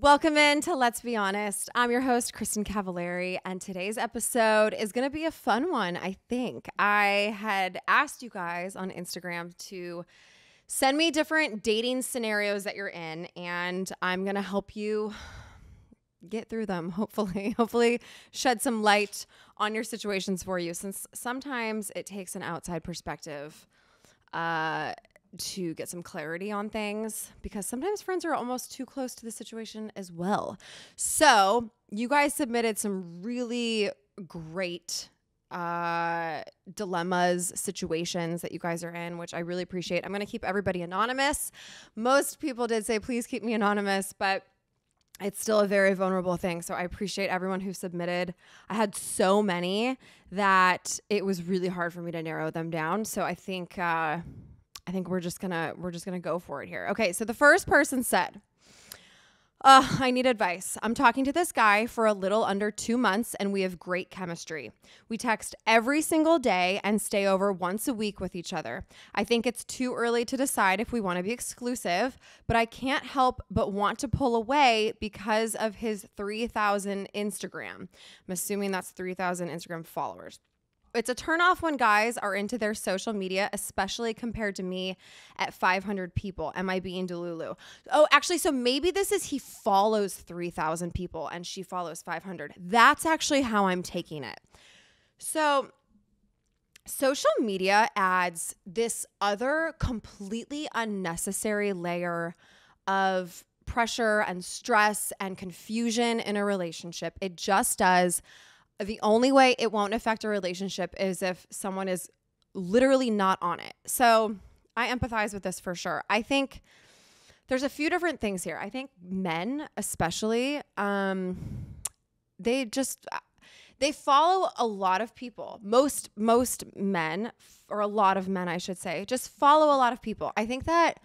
Welcome in to Let's Be Honest. I'm your host, Kristin Cavallari, and today's episode is going to be a fun one, I think. I had asked you guys on Instagram to send me different dating scenarios that you're in, and I'm going to help you get through them, hopefully shed some light on your situations for you, since sometimes it takes an outside perspective to get some clarity on things, because sometimes friends are almost too close to the situation as well. So you guys submitted some really great dilemmas, situations that you guys are in, which I really appreciate. I'm going to keep everybody anonymous. Most people did say, please keep me anonymous, but it's still a very vulnerable thing. So I appreciate everyone who submitted. I had so many that it was really hard for me to narrow them down. So I think we're just gonna go for it here. Okay, so the first person said, I need advice. I'm talking to this guy for a little under 2 months and we have great chemistry. We text every single day and stay over once a week with each other. I think it's too early to decide if we want to be exclusive, but I can't help but want to pull away because of his 3,000 Instagram. I'm assuming that's 3,000 Instagram followers. It's a turnoff when guys are into their social media, especially compared to me at 500 people. Am I being delulu? Oh, actually, so maybe this is he follows 3,000 people and she follows 500. That's actually how I'm taking it. So social media adds this other completely unnecessary layer of pressure and stress and confusion in a relationship. It just does. The only way it won't affect a relationship is if someone is literally not on it. So I empathize with this for sure. I think there's a few different things here. I think men especially, they follow a lot of people. Most men, or a lot of men, I should say, just follow a lot of people. I think that,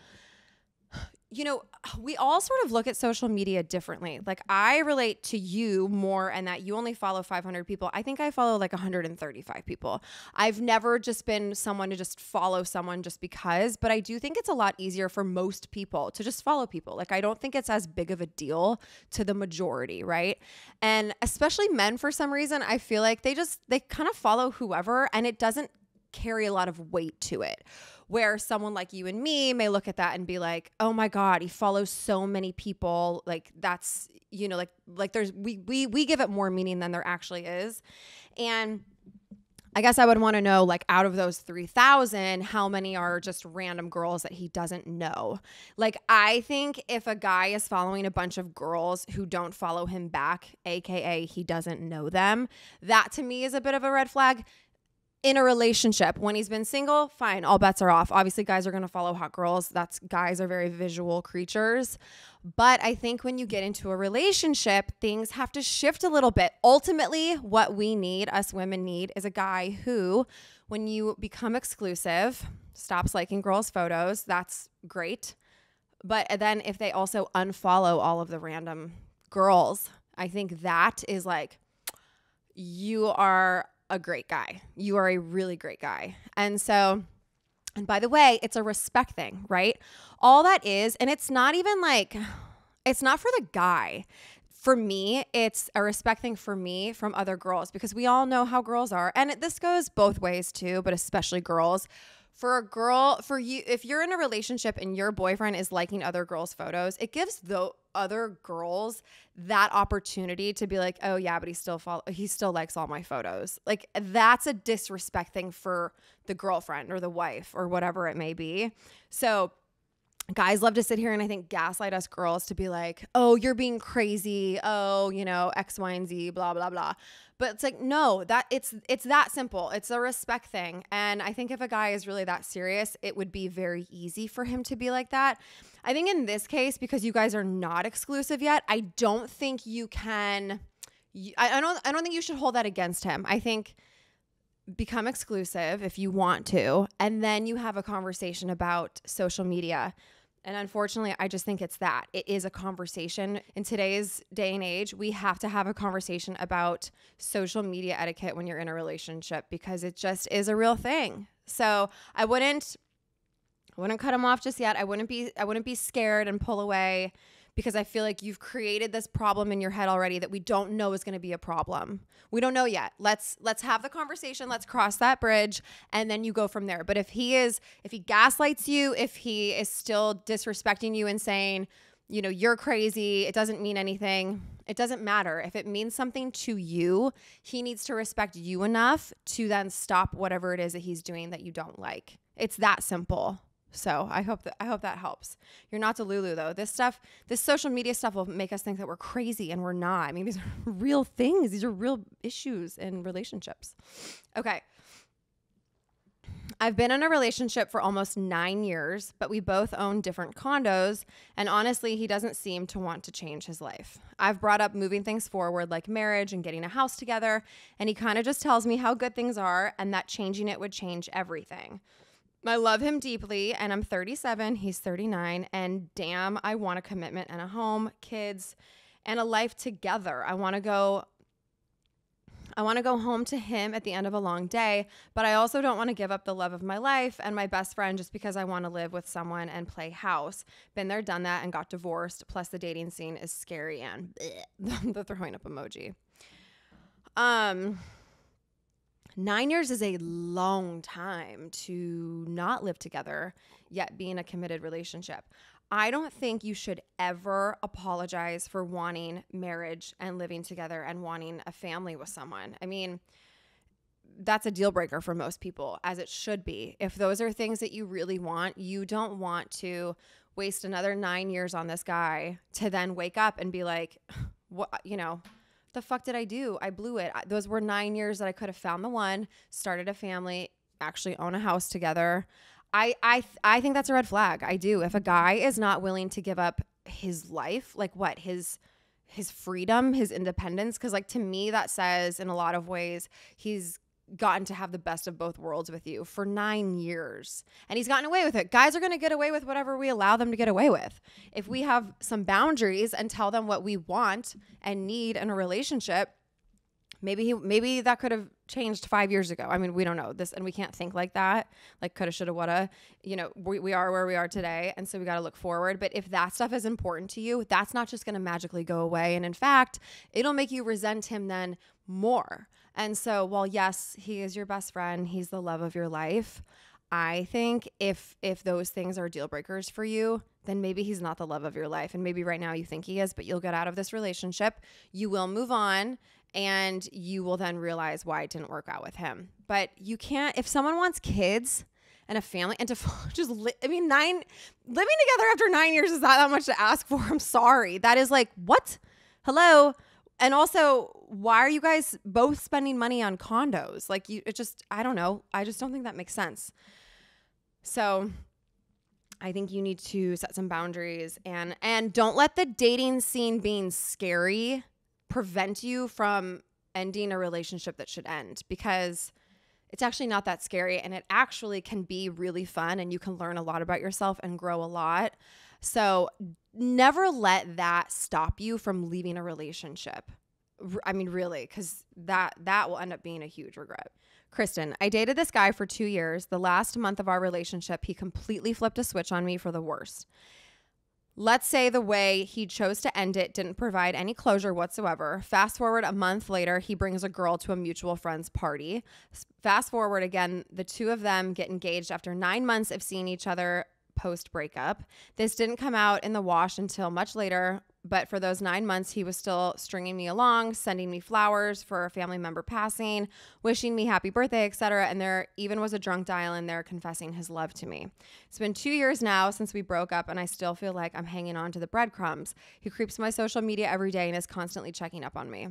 we all sort of look at social media differently. Like, I relate to you more and that you only follow 500 people. I think I follow like 135 people. I've never just been someone to just follow someone just because, but I do think it's a lot easier for most people to just follow people. Like, I don't think it's as big of a deal to the majority, right? And especially men, for some reason, I feel like they kind of follow whoever, and it doesn't carry a lot of weight to it. Where someone like you and me may look at that and be like, oh my God, he follows so many people. Like, that's, like there's, we give it more meaning than there actually is. And I guess I would want to know, like, out of those 3,000, how many are just random girls that he doesn't know? Like, I think if a guy is following a bunch of girls who don't follow him back, AKA he doesn't know them, that to me is a bit of a red flag. In a relationship, when he's been single, fine, all bets are off. Obviously, guys are going to follow hot girls. Guys are very visual creatures. But I think when you get into a relationship, things have to shift a little bit. Ultimately, what us women need, is a guy who, when you become exclusive, stops liking girls' photos. That's great. But then if they also unfollow all of the random girls, I think that is like, you are a great guy. You are a really great guy. And by the way, it's a respect thing, right? All that is, and it's not even like, it's not for the guy. For me, it's a respect thing for me from other girls, because we all know how girls are. And this goes both ways too, but especially girls. For a girl, for you, if you're in a relationship and your boyfriend is liking other girls' photos, it gives the other girls that opportunity to be like, oh yeah, but he still likes all my photos. Like, that's a disrespect thing for the girlfriend or the wife or whatever it may be. So guys love to sit here and I think gaslight us girls to be like, oh, you're being crazy. Oh, X, Y, and Z, blah, blah, blah. But it's like, no, it's that simple. It's a respect thing. And I think if a guy is really that serious, it would be very easy for him to be like that. I think in this case, because you guys are not exclusive yet, I don't think you can, I don't think you should hold that against him. I think become exclusive if you want to, and then you have a conversation about social media. And unfortunately, I just think it's that. It is a conversation. In today's day and age, we have to have a conversation about social media etiquette when you're in a relationship, because it just is a real thing. So I wouldn't cut him off just yet. I wouldn't be scared and pull away, because I feel like you've created this problem in your head already that we don't know is going to be a problem. We don't know yet. Let's have the conversation. Let's cross that bridge, and then you go from there. But if he gaslights you, if he is still disrespecting you and saying, you know, you're crazy, it doesn't mean anything, it doesn't matter. If it means something to you, he needs to respect you enough to then stop whatever it is that he's doing that you don't like. It's that simple. So I hope that helps. You're not Delulu though. This social media stuff will make us think that we're crazy, and we're not. I mean, these are real things. These are real issues in relationships. Okay. I've been in a relationship for almost 9 years, but we both own different condos, and honestly, he doesn't seem to want to change his life. I've brought up moving things forward like marriage and getting a house together, and he kind of just tells me how good things are and that changing it would change everything. I love him deeply, and I'm 37, he's 39, and damn, I want a commitment and a home, kids, and a life together. I want to go home to him at the end of a long day, but I also don't want to give up the love of my life and my best friend just because I want to live with someone and play house. Been there, done that, and got divorced. Plus the dating scene is scary and the throwing up emoji. 9 years is a long time to not live together, yet be in a committed relationship. I don't think you should ever apologize for wanting marriage and living together and wanting a family with someone. I mean, that's a deal breaker for most people, as it should be. If those are things that you really want, you don't want to waste another 9 years on this guy to then wake up and be like, what, you know, the fuck did I do? I blew it. Those were 9 years that I could have found the one, started a family, actually own a house together. I think that's a red flag. I do. If a guy is not willing to give up his life, like what, his freedom, his independence, because like to me that says in a lot of ways he's gotten to have the best of both worlds with you for 9 years, and he's gotten away with it. Guys are going to get away with whatever we allow them to get away with. If we have some boundaries and tell them what we want and need in a relationship, maybe that could have changed 5 years ago. I mean, we don't know this, and we can't think like that, like coulda, shoulda, woulda. You know, we are where we are today, and so we got to look forward. But if that stuff is important to you, that's not just going to magically go away. And in fact, it'll make you resent him then more. And so while yes, he is your best friend, he's the love of your life, I think if those things are deal breakers for you, then maybe he's not the love of your life. And maybe right now you think he is, but you'll get out of this relationship, you will move on, and you will then realize why it didn't work out with him. But you can't, if someone wants kids and a family and to just living together after 9 years is not that much to ask for. I'm sorry. That is like, what? Hello. And also, why are you guys both spending money on condos? Like I don't know. I just don't think that makes sense. So I think you need to set some boundaries and don't let the dating scene being scary prevent you from ending a relationship that should end, because it's actually not that scary, and it actually can be really fun, and you can learn a lot about yourself and grow a lot. So never let that stop you from leaving a relationship. I mean, really, because that will end up being a huge regret. Kristin, I dated this guy for 2 years. The last month of our relationship, he completely flipped a switch on me for the worst. Let's say the way he chose to end it didn't provide any closure whatsoever. Fast forward a month later, he brings a girl to a mutual friend's party. Fast forward again, the two of them get engaged after 9 months of seeing each other post-breakup. This didn't come out in the wash until much later, but for those 9 months, he was still stringing me along, sending me flowers for a family member passing, wishing me happy birthday, etc. And there even was a drunk dial in there confessing his love to me. It's been 2 years now since we broke up, and I still feel like I'm hanging on to the breadcrumbs. He creeps my social media every day and is constantly checking up on me.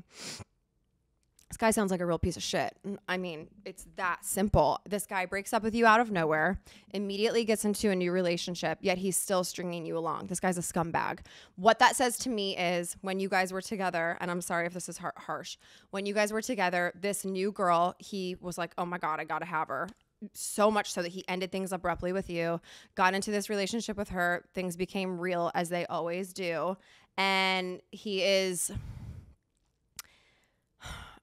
This guy sounds like a real piece of shit. I mean, it's that simple. This guy breaks up with you out of nowhere, immediately gets into a new relationship, yet he's still stringing you along. This guy's a scumbag. What that says to me is when you guys were together, and I'm sorry if this is harsh, when you guys were together, this new girl, he was like, oh my God, I gotta have her. So much so that he ended things abruptly with you, got into this relationship with her. Things became real, as they always do. And he is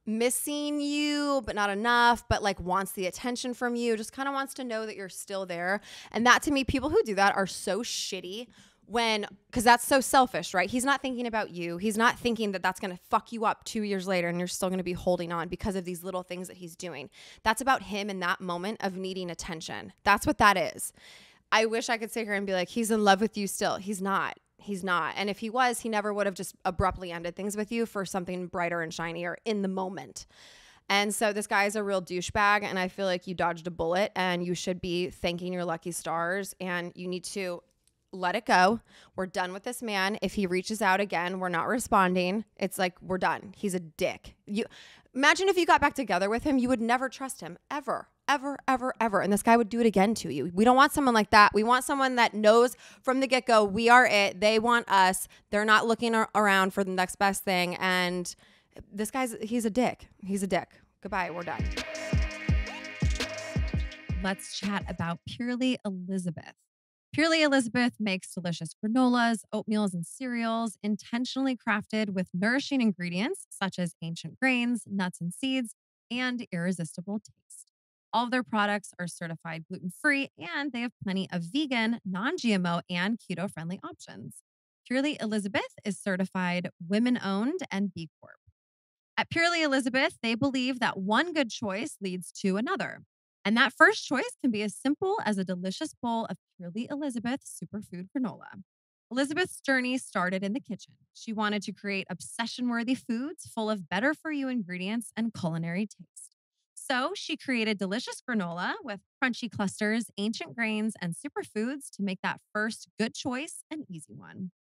missing you, but not enough, but like wants the attention from you, just kind of wants to know that you're still there. And that, to me, people who do that are so shitty. because that's so selfish, right? He's not thinking about you. He's not thinking that that's going to fuck you up 2 years later and you're still going to be holding on because of these little things that he's doing. That's about him in that moment of needing attention. That's what that is. I wish I could sit here and be like, he's in love with you still. He's not. He's not. And if he was, he never would have just abruptly ended things with you for something brighter and shinier in the moment. And so this guy is a real douchebag, and I feel like you dodged a bullet, and you should be thanking your lucky stars, and you need to let it go. We're done with this man. If he reaches out again, we're not responding. It's like, we're done. He's a dick. You imagine if you got back together with him, you would never trust him ever, ever, ever, ever. And this guy would do it again to you. We don't want someone like that. We want someone that knows from the get-go, we are it. They want us. They're not looking around for the next best thing. And this he's a dick. He's a dick. Goodbye. We're done. Let's chat about Purely Elizabeth. Purely Elizabeth makes delicious granolas, oatmeals, and cereals intentionally crafted with nourishing ingredients such as ancient grains, nuts, and seeds, and irresistible taste. All of their products are certified gluten-free, and they have plenty of vegan, non-GMO, and keto-friendly options. Purely Elizabeth is certified women-owned and B Corp. At Purely Elizabeth, they believe that one good choice leads to another. And that first choice can be as simple as a delicious bowl of Purely Elizabeth superfood granola. Elizabeth's journey started in the kitchen. She wanted to create obsession-worthy foods full of better-for-you ingredients and culinary taste. So she created delicious granola with crunchy clusters, ancient grains, and superfoods to make that first good choice an easy one.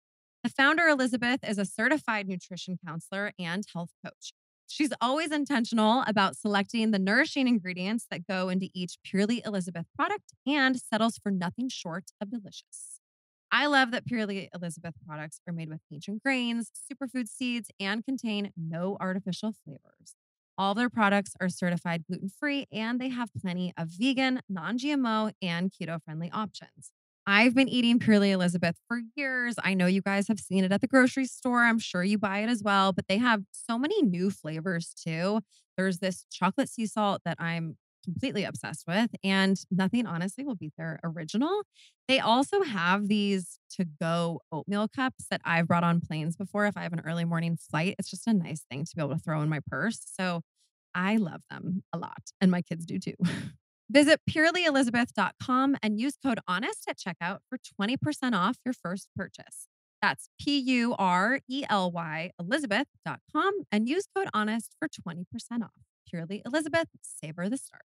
The founder, Elizabeth, is a certified nutrition counselor and health coach. She's always intentional about selecting the nourishing ingredients that go into each Purely Elizabeth product and settles for nothing short of delicious. I love that Purely Elizabeth products are made with ancient grains, superfood seeds, and contain no artificial flavors. All their products are certified gluten-free, and they have plenty of vegan, non-GMO, and keto-friendly options. I've been eating Purely Elizabeth for years. I know you guys have seen it at the grocery store. I'm sure you buy it as well, but they have so many new flavors too. There's this chocolate sea salt that I'm completely obsessed with, and nothing honestly will beat their original. They also have these to-go oatmeal cups that I've brought on planes before if I have an early morning flight. It's just a nice thing to be able to throw in my purse. So I love them a lot, and my kids do too. Visit purelyelizabeth.com and use code HONEST at checkout for 20% off your first purchase. That's PURELY Elizabeth.com and use code HONEST for 20% off. Purely Elizabeth, savor the start.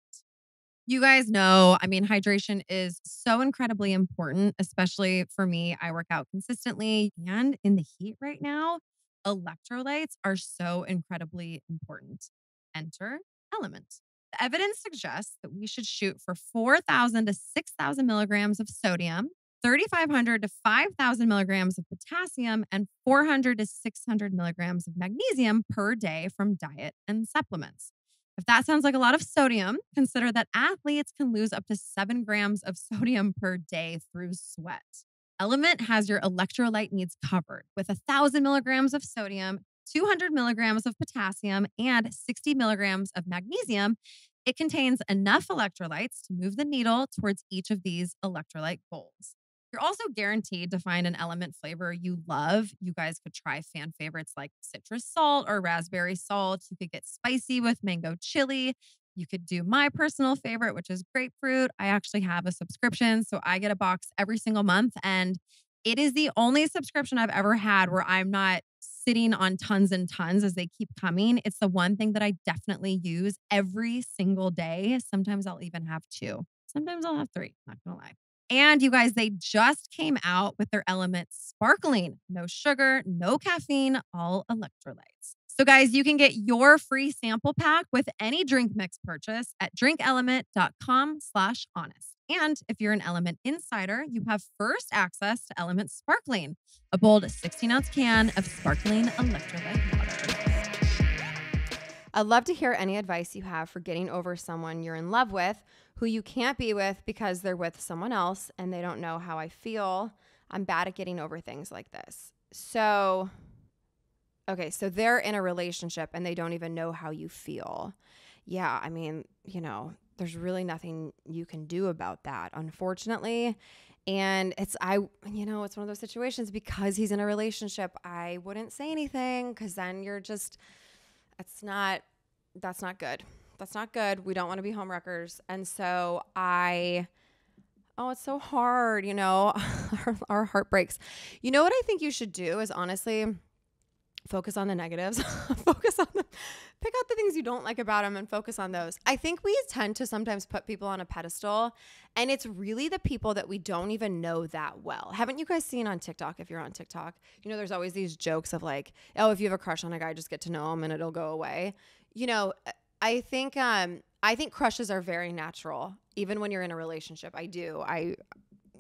You guys know, hydration is so incredibly important, especially for me. I work out consistently, and in the heat right now, electrolytes are so incredibly important. Enter LMNT. The evidence suggests that we should shoot for 4,000 to 6,000 milligrams of sodium, 3,500 to 5,000 milligrams of potassium, and 400 to 600 milligrams of magnesium per day from diet and supplements. If that sounds like a lot of sodium, consider that athletes can lose up to 7 grams of sodium per day through sweat. LMNT has your electrolyte needs covered with 1,000 milligrams of sodium, 200 milligrams of potassium, and 60 milligrams of magnesium. It contains enough electrolytes to move the needle towards each of these electrolyte goals. You're also guaranteed to find an LMNT flavor you love. You guys could try fan favorites like citrus salt or raspberry salt. You could get spicy with mango chili. You could do my personal favorite, which is grapefruit. I actually have a subscription, so I get a box every single month, and it is the only subscription I've ever had where I'm not sitting on tons and tons as they keep coming. It's the one thing that I definitely use every single day. Sometimes I'll even have 2. Sometimes I'll have 3, not gonna lie. And you guys, they just came out with their LMNT Sparkling. No sugar, no caffeine, all electrolytes. So guys, you can get your free sample pack with any drink mix purchase at drinkelement.com/honest. And if you're an LMNT Insider, you have first access to LMNT Sparkling, a bold 16-ounce can of sparkling electrolyte water. I'd love to hear any advice you have for getting over someone you're in love with who you can't be with because they're with someone else and they don't know how I feel. I'm bad at getting over things like this. So they're in a relationship and they don't even know how you feel. Yeah, there's really nothing you can do about that, unfortunately. And it's one of those situations, because he's in a relationship, I wouldn't say anything, because then that's not good. That's not good. We don't want to be homewreckers. And so it's so hard, our heart breaks. You know what I think you should do is honestly focus on the negatives. Pick out the things you don't like about him and focus on those. I think we tend to sometimes put people on a pedestal, and it's really the people that we don't even know that well. Haven't you guys seen on TikTok, if you're on TikTok, there's always these jokes of like, oh, if you have a crush on a guy, just get to know him and it'll go away. I think crushes are very natural, even when you're in a relationship. I do. I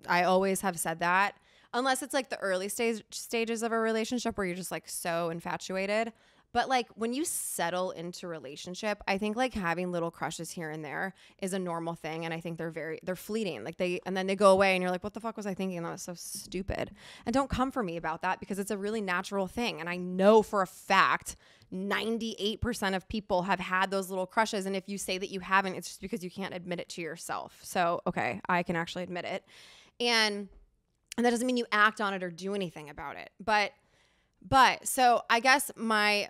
always have said that. Unless it's like the early stages of a relationship where you're just like so infatuated. But like when you settle into relationship, I think like having little crushes here and there is a normal thing. And I think they're fleeting. And then they go away and you're like, what the fuck was I thinking? That was so stupid. And don't come for me about that, because it's a really natural thing. And I know for a fact 98% of people have had those little crushes. And if you say that you haven't, it's just because you can't admit it to yourself. So, okay, I can actually admit it. And that doesn't mean you act on it or do anything about it. But so I guess my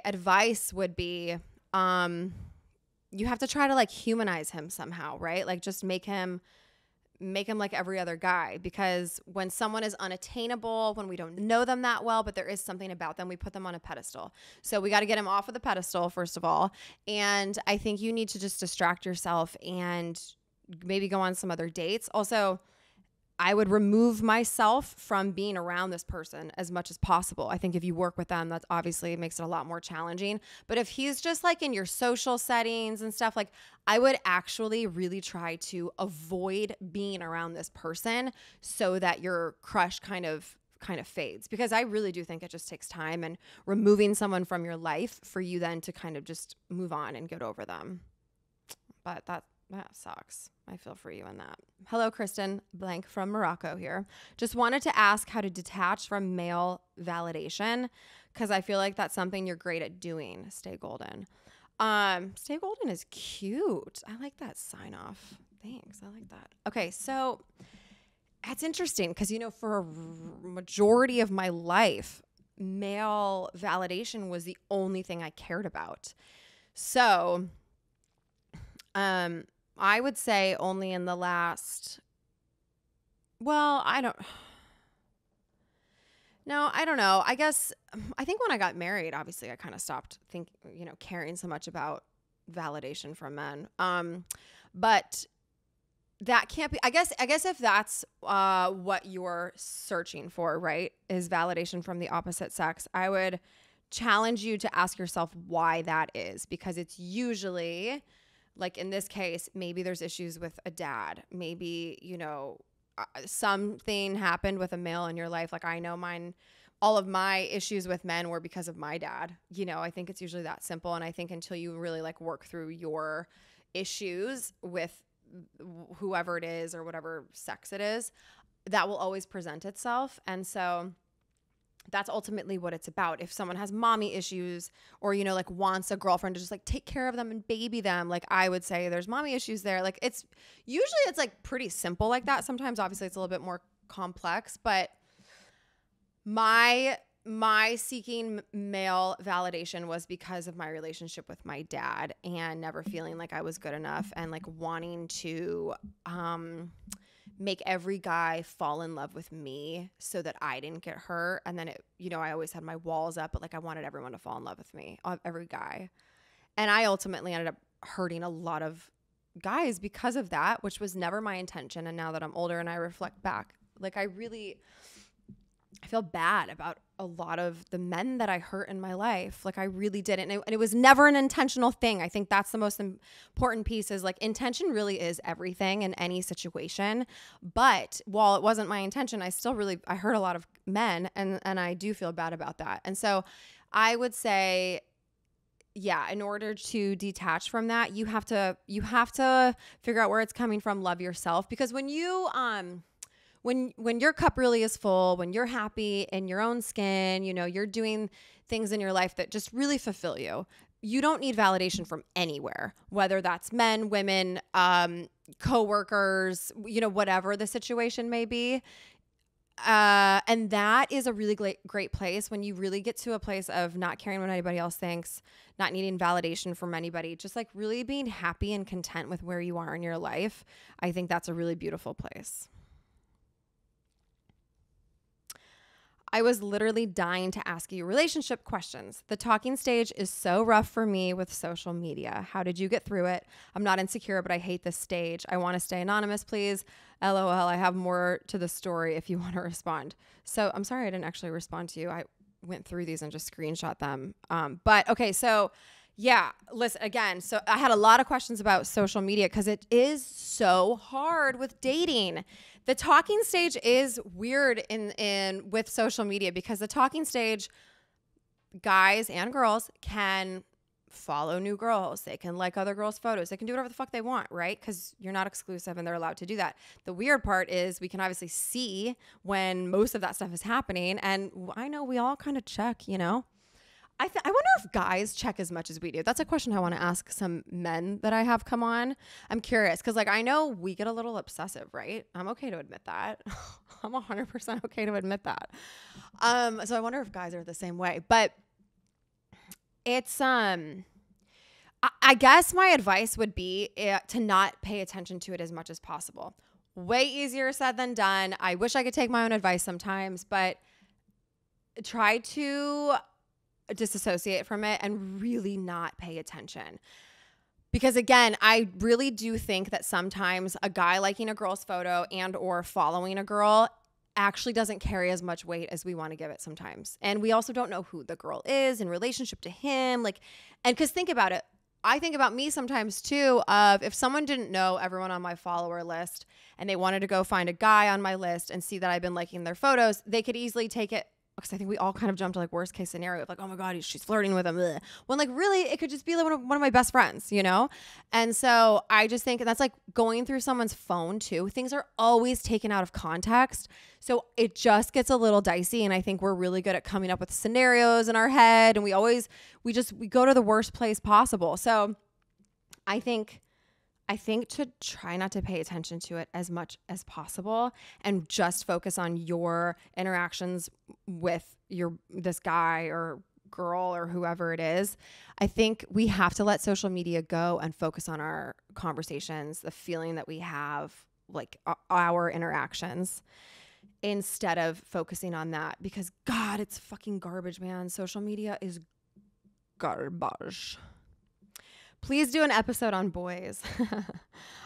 advice would be, you have to try to like humanize him somehow, right? Like just make him like every other guy, because when someone is unattainable, when we don't know them that well, but there is something about them, we put them on a pedestal. So we got to get him off of the pedestal, first of all. And I think you need to just distract yourself and maybe go on some other dates. Also, I would remove myself from being around this person as much as possible. I think if you work with them, that obviously makes it a lot more challenging. But if he's just like in your social settings and stuff, like I would actually really try to avoid being around this person so that your crush kind of fades, because I really do think it just takes time and removing someone from your life for you then to kind of just move on and get over them. But that sucks. I feel for you in that. Hello, Kristin blank from Morocco here. Just wanted to ask how to detach from male validation, because I feel like that's something you're great at doing. Stay golden. Stay golden is cute. I like that sign off. Thanks. I like that. Okay, so that's interesting because, for a majority of my life, male validation was the only thing I cared about. So, I would say only in the last, I don't know. I guess, I think when I got married, obviously I kind of stopped caring so much about validation from men. But that can't be, I guess if that's, what you're searching for, right, is validation from the opposite sex, I would challenge you to ask yourself why that is, because it's usually, like in this case, maybe there's issues with a dad. Maybe, something happened with a male in your life. Like I know all of my issues with men were because of my dad. I think it's usually that simple. And I think until you really like work through your issues with whoever it is or whatever sex it is, that will always present itself. And so that's ultimately what it's about. If someone has mommy issues or, like wants a girlfriend to just like take care of them and baby them, like I would say there's mommy issues there. Like it's like pretty simple like that. Sometimes obviously it's a little bit more complex, but my seeking male validation was because of my relationship with my dad and never feeling like I was good enough and like wanting to, make every guy fall in love with me so that I didn't get hurt. And then I always had my walls up, but like I wanted everyone to fall in love with me, every guy. And I ultimately ended up hurting a lot of guys because of that, which was never my intention. And now that I'm older and I reflect back, like I feel bad about a lot of the men that I hurt in my life. Like I really didn't. And it was never an intentional thing. I think that's the most important piece is like intention really is everything in any situation. But while it wasn't my intention, I hurt a lot of men and I do feel bad about that. And so I would say, yeah, in order to detach from that, you have to figure out where it's coming from, love yourself. Because when you, when your cup really is full, when you're happy in your own skin, you're doing things in your life that just really fulfill you, you don't need validation from anywhere, whether that's men, women, coworkers, whatever the situation may be. And that is a really great place when you really get to a place of not caring what anybody else thinks, not needing validation from anybody, just like really being happy and content with where you are in your life. I think that's a really beautiful place. I was literally dying to ask you relationship questions. The talking stage is so rough for me with social media. How did you get through it? I'm not insecure, but I hate this stage. I want to stay anonymous, please. LOL, I have more to the story if you want to respond. So I'm sorry I didn't actually respond to you. I went through these and just screenshot them. But okay, so yeah, listen again. So I had a lot of questions about social media because it is so hard with dating. The talking stage is weird in with social media because the talking stage, guys and girls can follow new girls. They can like other girls' photos. They can do whatever the fuck they want, right? Because you're not exclusive and they're allowed to do that. The weird part is we can obviously see when most of that stuff is happening. And I know we all kind of check, I wonder if guys check as much as we do. That's a question I want to ask some men that I have come on. I'm curious because I know we get a little obsessive, right? I'm okay to admit that. I'm 100% okay to admit that. So I wonder if guys are the same way. But it's I guess my advice would be to not pay attention to it as much as possible. Way easier said than done. I wish I could take my own advice sometimes, but try to disassociate from it and really not pay attention. Because again, I really do think that sometimes a guy liking a girl's photo and or following a girl actually doesn't carry as much weight as we want to give it sometimes. And we also don't know who the girl is in relationship to him. And because think about it, I think about me sometimes too, of if someone didn't know everyone on my follower list and they wanted to go find a guy on my list and see that I've been liking their photos, they could easily take it, because I think we all kind of jump to worst case scenario of oh my God, she's flirting with him. Ugh. When really it could just be one of my best friends, And so I just think that's going through someone's phone too. Things are always taken out of context. So it just gets a little dicey. And I think we're really good at coming up with scenarios in our head. And we go to the worst place possible. So I think to try not to pay attention to it as much as possible and just focus on your interactions with this guy or girl or whoever it is. I think we have to let social media go and focus on our conversations, the feeling that we have, our interactions, instead of focusing on that, because God, it's fucking garbage, man. Social media is garbage. Please do an episode on boys.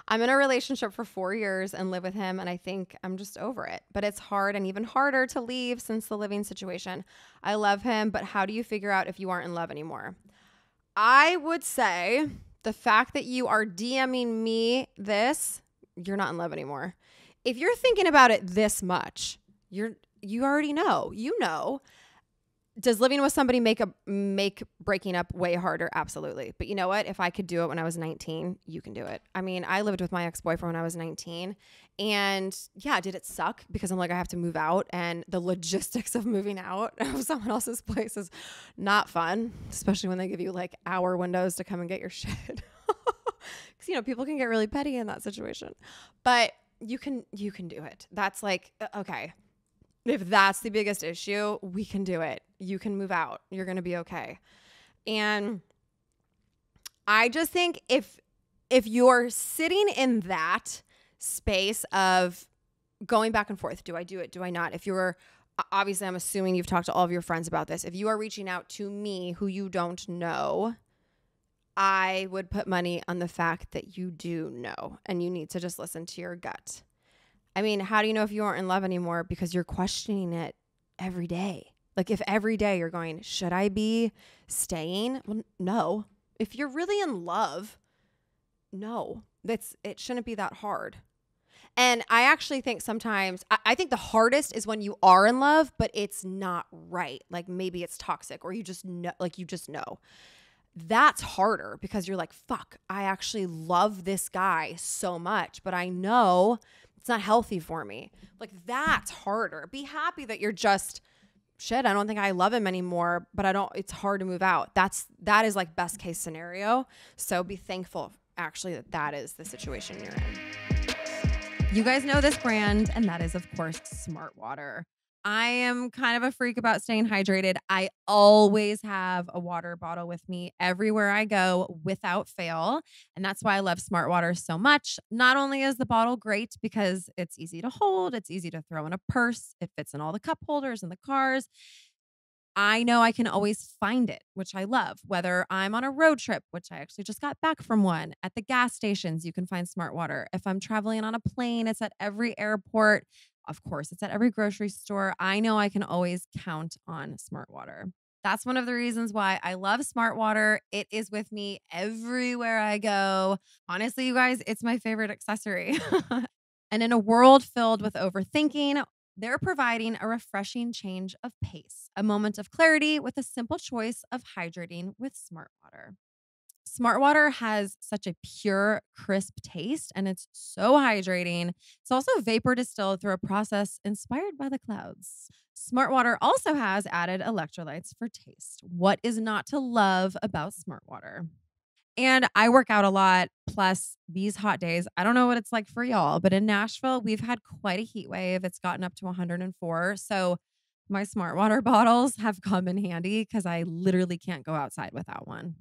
I'm in a relationship for 4 years and live with him, and I think I'm just over it. But it's hard and even harder to leave since the living situation. I love him, but how do you figure out if you aren't in love anymore? I would say the fact that you are DMing me this, you're not in love anymore. If you're thinking about it this much, you already know. Does living with somebody make breaking up way harder? Absolutely. But you know what? If I could do it when I was 19, you can do it. I mean, I lived with my ex-boyfriend when I was 19, and yeah, did it suck? Because I'm I have to move out, and the logistics of moving out of someone else's place is not fun, especially when they give you hour windows to come and get your shit. Because people can get really petty in that situation. But you can do it. That's okay. If that's the biggest issue, we can do it. You can move out. You're going to be okay. And I just think if you're sitting in that space of going back and forth, do I do it? Do I not? If you're, obviously I'm assuming you've talked to all of your friends about this. If you are reaching out to me who you don't know, I would put money on the fact that you do know, and you need to just listen to your gut. I mean, how do you know if you aren't in love anymore? Because you're questioning it every day. If every day you're going, should I be staying? Well, no. If you're really in love, no. It shouldn't be that hard. And I actually think sometimes, I think the hardest is when you are in love, but it's not right. Maybe it's toxic, or you just know. That's harder because you're fuck, I actually love this guy so much, but I know it's not healthy for me. That's harder. Be happy that you're just shit, I don't think I love him anymore, but it's hard to move out. That is like best case scenario. So be thankful actually that is the situation you're in. You guys know this brand, and that is, of course, Smartwater. I am kind of a freak about staying hydrated. I always have a water bottle with me everywhere I go without fail. And that's why I love Smartwater so much. Not only is the bottle great because it's easy to hold, it's easy to throw in a purse, it fits in all the cup holders in the cars. I know I can always find it, which I love, whether I'm on a road trip, which I actually just got back from one. At the gas stations, you can find Smartwater. If I'm traveling on a plane, it's at every airport. Of course, it's at every grocery store. I know I can always count on Smartwater. That's one of the reasons why I love Smartwater. It is with me everywhere I go. Honestly, you guys, it's my favorite accessory. And in a world filled with overthinking, they're providing a refreshing change of pace, a moment of clarity with a simple choice of hydrating with Smartwater. Smartwater has such a pure, crisp taste, and it's so hydrating. It's also vapor distilled through a process inspired by the clouds. Smartwater also has added electrolytes for taste. What is not to love about Smartwater? And I work out a lot. Plus, these hot days, I don't know what it's like for y'all, but in Nashville, we've had quite a heat wave. It's gotten up to 104. So my Smartwater bottles have come in handy because I literally can't go outside without one.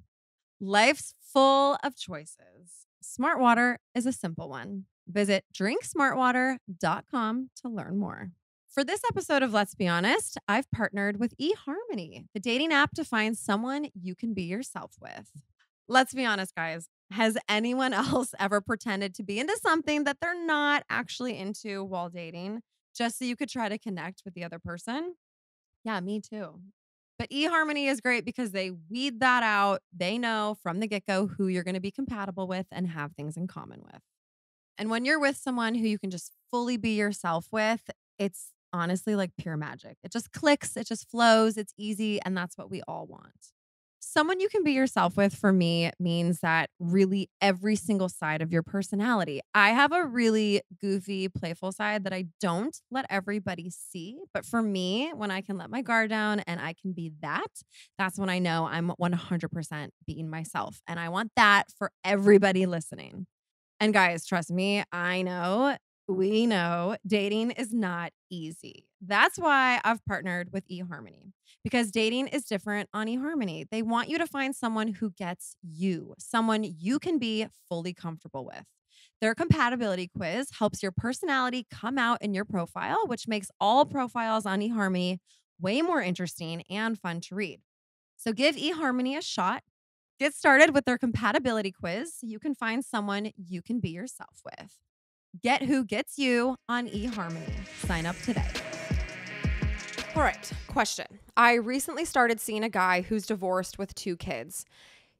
Life's full of choices. Smartwater is a simple one. Visit drinksmartwater.com to learn more. For this episode of Let's Be Honest, I've partnered with eHarmony, the dating app to find someone you can be yourself with. Let's be honest, guys. Has anyone else ever pretended to be into something that they're not actually into while dating, just so you could try to connect with the other person? Yeah, me too. But eHarmony is great because they weed that out. They know from the get-go who you're going to be compatible with and have things in common with. And when you're with someone who you can just fully be yourself with, it's honestly like pure magic. It just clicks, it just flows, it's easy, and that's what we all want. Someone you can be yourself with for me means that really every single side of your personality. I have a really goofy, playful side that I don't let everybody see. But for me, when I can let my guard down and I can be that, that's when I know I'm 100% being myself. And I want that for everybody listening. And guys, trust me, we know dating is not easy. That's why I've partnered with eHarmony, because dating is different on eHarmony. They want you to find someone who gets you, someone you can be fully comfortable with. Their compatibility quiz helps your personality come out in your profile, which makes all profiles on eHarmony way more interesting and fun to read. So give eHarmony a shot. Get started with their compatibility quiz so you can find someone you can be yourself with. Get who gets you on eHarmony. Sign up today. All right, question. I recently started seeing a guy who's divorced with 2 kids.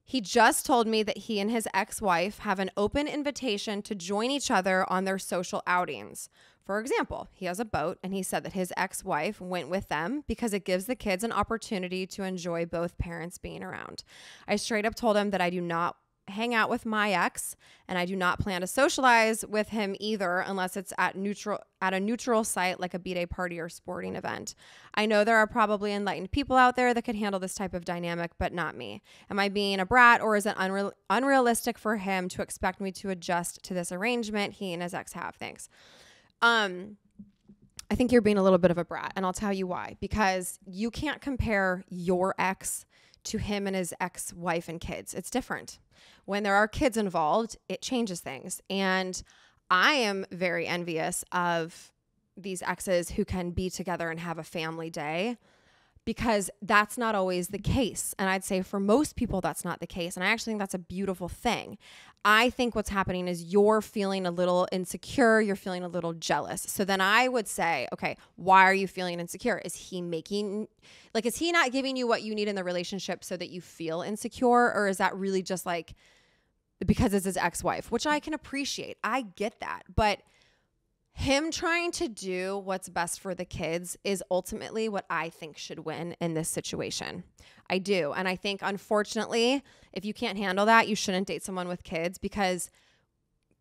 He just told me that he and his ex-wife have an open invitation to join each other on their social outings. For example, he has a boat, and he said that his ex-wife went with them because it gives the kids an opportunity to enjoy both parents being around. I straight up told him that I do not hang out with my ex, and I do not plan to socialize with him either unless it's at a neutral site like a B-day party or sporting event. I know there are probably enlightened people out there that could handle this type of dynamic, but not me. Am I being a brat, or is it unrealistic for him to expect me to adjust to this arrangement he and his ex have? Thanks. I think you're being a little bit of a brat, and I'll tell you why. Because you can't compare your ex to him and his ex-wife and kids. It's different. When there are kids involved, it changes things. And I am very envious of these exes who can be together and have a family day, because that's not always the case. And I'd say for most people, that's not the case. And I actually think that's a beautiful thing. I think what's happening is you're feeling a little insecure. You're feeling a little jealous. So then I would say, okay, why are you feeling insecure? Is he not giving you what you need in the relationship so that you feel insecure? Or is that really just like because it's his ex-wife, which I can appreciate. I get that. But him trying to do what's best for the kids is ultimately what I think should win in this situation. I do. And I think, unfortunately, if you can't handle that, you shouldn't date someone with kids, because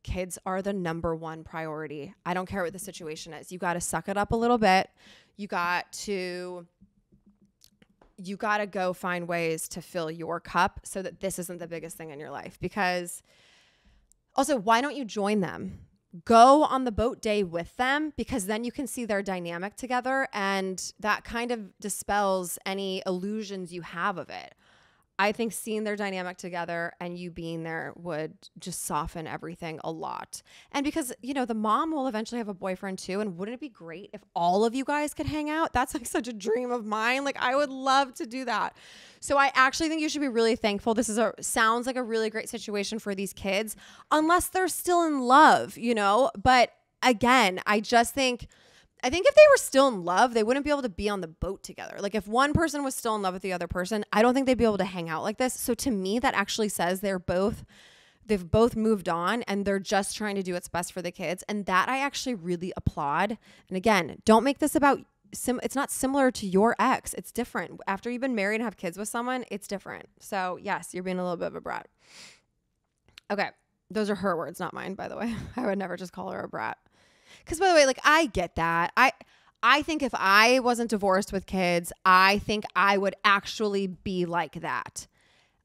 kids are the number one priority. I don't care what the situation is. You got to suck it up a little bit. You got to you got to go find ways to fill your cup so that this isn't the biggest thing in your life. Because also, why don't you join them? Go on the boat day with them, because then you can see their dynamic together, and that kind of dispels any illusions you have of it. I think seeing their dynamic together and you being there would just soften everything a lot. And because, you know, the mom will eventually have a boyfriend too. And wouldn't it be great if all of you guys could hang out? That's like such a dream of mine. Like, I would love to do that. So I actually think you should be really thankful. This is sounds like a really great situation for these kids, unless they're still in love, you know? But again, I think if they were still in love, they wouldn't be able to be on the boat together. Like, if one person was still in love with the other person, I don't think they'd be able to hang out like this. So to me, that actually says they've both moved on and they're just trying to do what's best for the kids. And that I actually really applaud. And again, don't make this about, it's not similar to your ex. It's different. After you've been married and have kids with someone, it's different. So yes, you're being a little bit of a brat. Okay. Those are her words, not mine, by the way. I would never just call her a brat. Because, by the way, like, I get that. I think if I wasn't divorced with kids, I think I would actually be like that.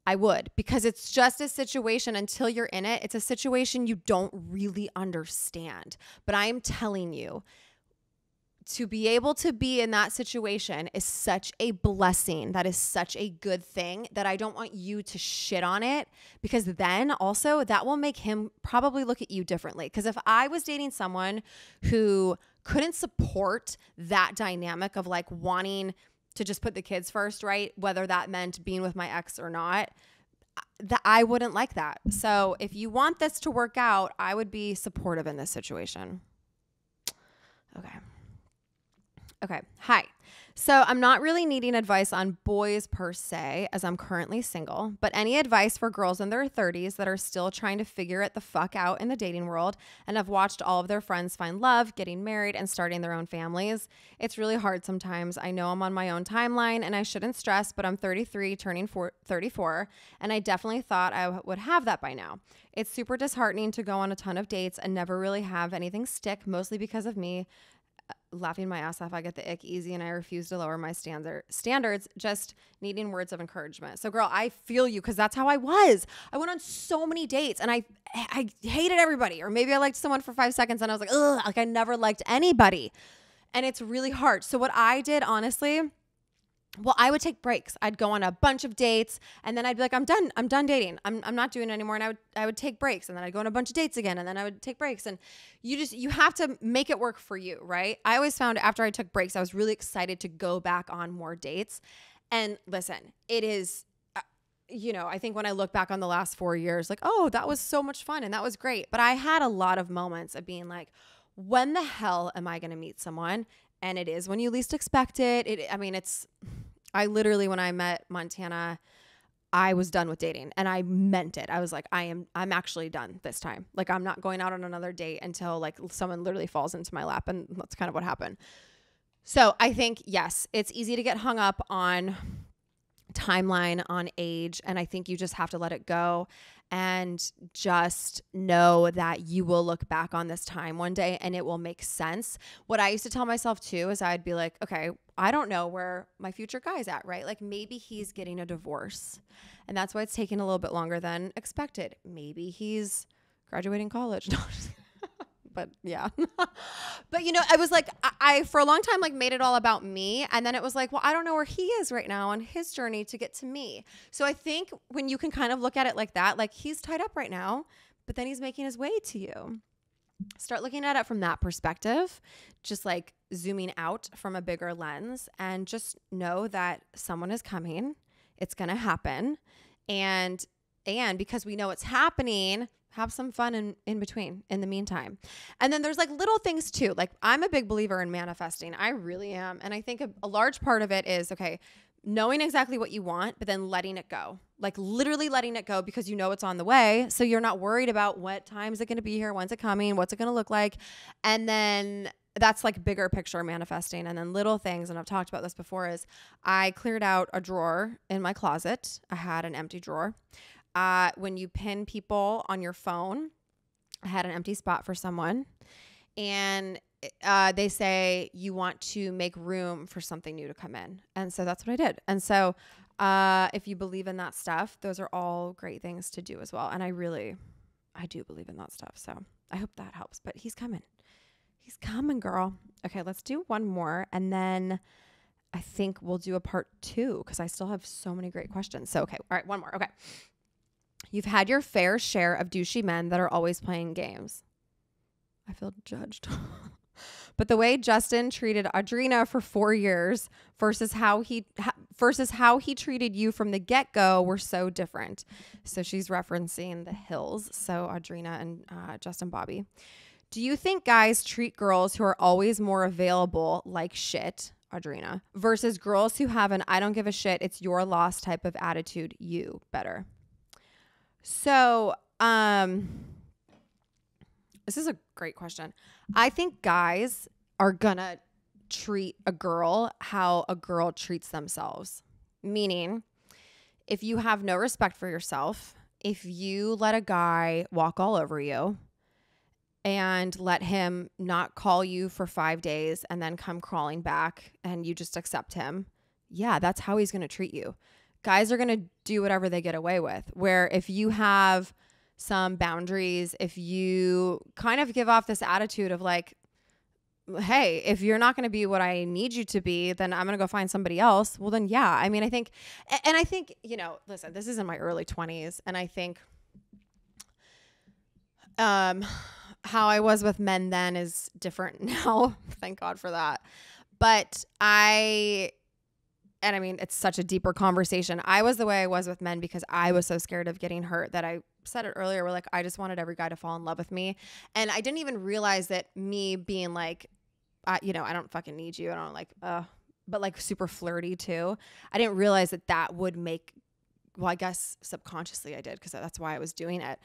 I would, because it's just a situation until you're in it. It's a situation you don't really understand. But I am telling you, to be able to be in that situation is such a blessing. That is such a good thing that I don't want you to shit on it, because then also that will make him probably look at you differently. Because if I was dating someone who couldn't support that dynamic of like wanting to just put the kids first, right? Whether that meant being with my ex or not, I wouldn't like that. So if you want this to work out, I would be supportive in this situation. Okay. Hi. So I'm not really needing advice on boys per se, as I'm currently single, but any advice for girls in their 30s that are still trying to figure it the fuck out in the dating world and have watched all of their friends find love, getting married, and starting their own families. It's really hard sometimes. I know I'm on my own timeline and I shouldn't stress, but I'm 33, turning 34, and I definitely thought I would have that by now. It's super disheartening to go on a ton of dates and never really have anything stick, mostly because of me laughing my ass off. I get the ick easy and I refuse to lower my standards, just needing words of encouragement. So girl, I feel you, because that's how I was. I went on so many dates and I hated everybody, or maybe I liked someone for 5 seconds and I was like, ugh, like I never liked anybody. And it's really hard. So what I did, honestly, well, I would take breaks. I'd go on a bunch of dates and then I'd be like, I'm done dating. I'm not doing it anymore. And I would take breaks, and then I'd go on a bunch of dates again, and then I would take breaks. And you have to make it work for you, right? I always found after I took breaks, I was really excited to go back on more dates. And listen, it is, I think when I look back on the last 4 years, like, oh, that was so much fun and that was great. But I had a lot of moments of being like, when the hell am I going to meet someone? And it is when you least expect it. I literally, when I met Montana, I was done with dating, and I meant it. I was like, I'm actually done this time. Like, I'm not going out on another date until like someone literally falls into my lap. And that's kind of what happened. So I think, yes, it's easy to get hung up on timeline, on age. And I think you just have to let it go and just know that you will look back on this time one day and it will make sense. What I used to tell myself too is I'd be like, okay, I don't know where my future guy's at, right? Like maybe he's getting a divorce and that's why it's taking a little bit longer than expected. Maybe he's graduating college. No, but yeah. But I was like, I for a long time like made it all about me. And then it was like, well, I don't know where he is right now on his journey to get to me. So I think when you can kind of look at it like that, like he's tied up right now, but then he's making his way to you. Start looking at it from that perspective, just like zooming out from a bigger lens, and just know that someone is coming. It's going to happen. And because we know it's happening, have some fun in between, in the meantime. And then there's like little things too. Like I'm a big believer in manifesting. I really am. And I think a large part of it is, okay, knowing exactly what you want, but then letting it go. Like literally letting it go because you know it's on the way. So you're not worried about what time is it going to be here? When's it coming? What's it going to look like? And then that's like bigger picture manifesting. And then little things, and I've talked about this before, is I cleared out a drawer in my closet. I had an empty drawer. When you pin people on your phone, I had an empty spot for someone. And they say you want to make room for something new to come in. And so that's what I did. And so if you believe in that stuff, those are all great things to do as well. And I do believe in that stuff. So I hope that helps. But he's coming. He's coming, girl. Okay, let's do one more. And then I think we'll do a part 2 because I still have so many great questions. So, okay. All right, one more. Okay. You've had your fair share of douchey men that are always playing games. I feel judged. But the way Justin treated Audrina for 4 years versus how he treated you from the get-go were so different. So she's referencing The Hills. So Audrina and Justin Bobby. Do you think guys treat girls who are always more available like shit, Audrina, versus girls who have an I don't give a shit, it's your loss type of attitude you better? So, this is a great question. I think guys are gonna treat a girl how a girl treats themselves. Meaning, if you have no respect for yourself, if you let a guy walk all over you and let him not call you for 5 days and then come crawling back and you just accept him, yeah, that's how he's gonna treat you. Guys are gonna do whatever they get away with. Where if you have some boundaries, if you kind of give off this attitude of like, hey, if you're not going to be what I need you to be, then I'm going to go find somebody else. Well, then, yeah. I mean, I think, listen, this is in my early 20s. And I think how I was with men then is different now. Thank God for that. But I mean, it's such a deeper conversation. I was the way I was with men because I was so scared of getting hurt that I said it earlier. We're like, I just wanted every guy to fall in love with me. And I didn't even realize that me being like, I don't fucking need you. I don't like, but like super flirty too. I didn't realize that would make, well, I guess subconsciously I did because that's why I was doing it.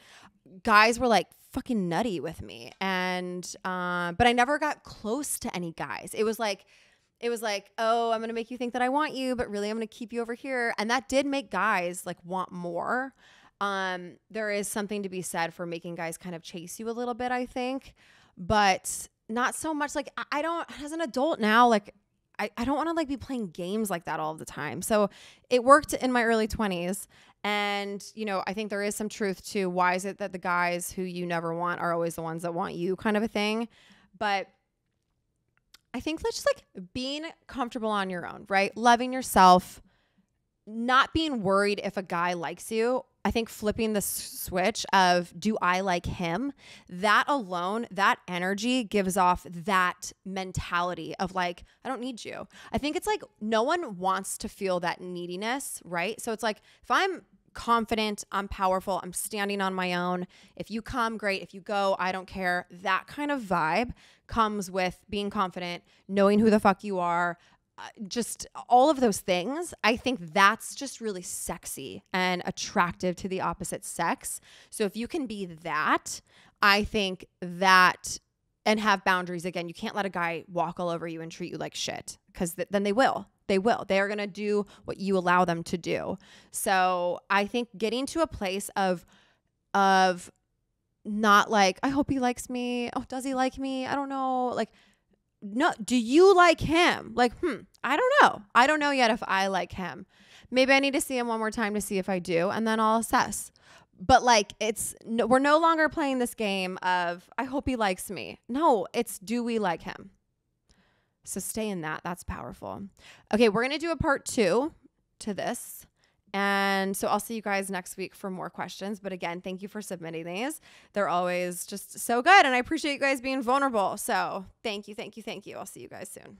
Guys were like fucking nutty with me. And, but I never got close to any guys. It was like, oh, I'm going to make you think that I want you, but really I'm going to keep you over here. And that did make guys like want more. There is something to be said for making guys kind of chase you a little bit, I think, but not so much. Like I don't, as an adult now, like I don't want to like be playing games like that all the time. So it worked in my early 20s. And, I think there is some truth to why is it that the guys who you never want are always the ones that want you kind of a thing. But I think that's just like being comfortable on your own, right? Loving yourself, not being worried if a guy likes you. I think flipping the switch of do I like him? That alone, that energy gives off that mentality of like, I don't need you. I think it's like no one wants to feel that neediness, right? So it's like if I'm confident, I'm powerful, I'm standing on my own. If you come, great. If you go, I don't care. That kind of vibe comes with being confident, knowing who the fuck you are, just all of those things. I think that's just really sexy and attractive to the opposite sex. So if you can be that, I think that, and have boundaries. Again, you can't let a guy walk all over you and treat you like shit because then they will. They will. They are going to do what you allow them to do. So I think getting to a place of not like, I hope he likes me. Oh, does he like me? I don't know. Like, no, do you like him? Like, I don't know. I don't know yet if I like him. Maybe I need to see him one more time to see if I do, and then I'll assess. But like, we're no longer playing this game of, I hope he likes me. No, it's, do we like him? So stay in that. That's powerful. Okay, we're going to do a part 2 to this. And so I'll see you guys next week for more questions. But again, thank you for submitting these. They're always just so good. And I appreciate you guys being vulnerable. So thank you, thank you, thank you. I'll see you guys soon.